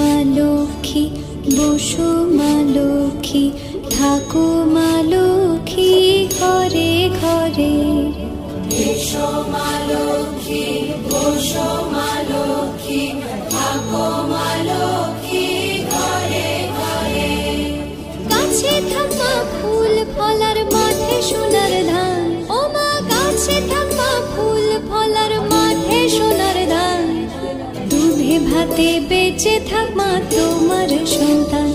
মা লক্ষ্মী, বসো মা লক্ষ্মী, থাকো মা লক্ষ্মী ঘরে ঘরে। এসো মা লক্ষ্মী, বসো মা লক্ষ্মী, থাকো মা লক্ষ্মী ঘরে ঘরে। গাছে থাকা ফুল ফলার মাঠে সোনার ধান, ও মা গাছে থাকা ফুল ফলার মাঠে সোনার ধান। দুধে ভাতে বেঁচে থাক মা তোমার সন্তান।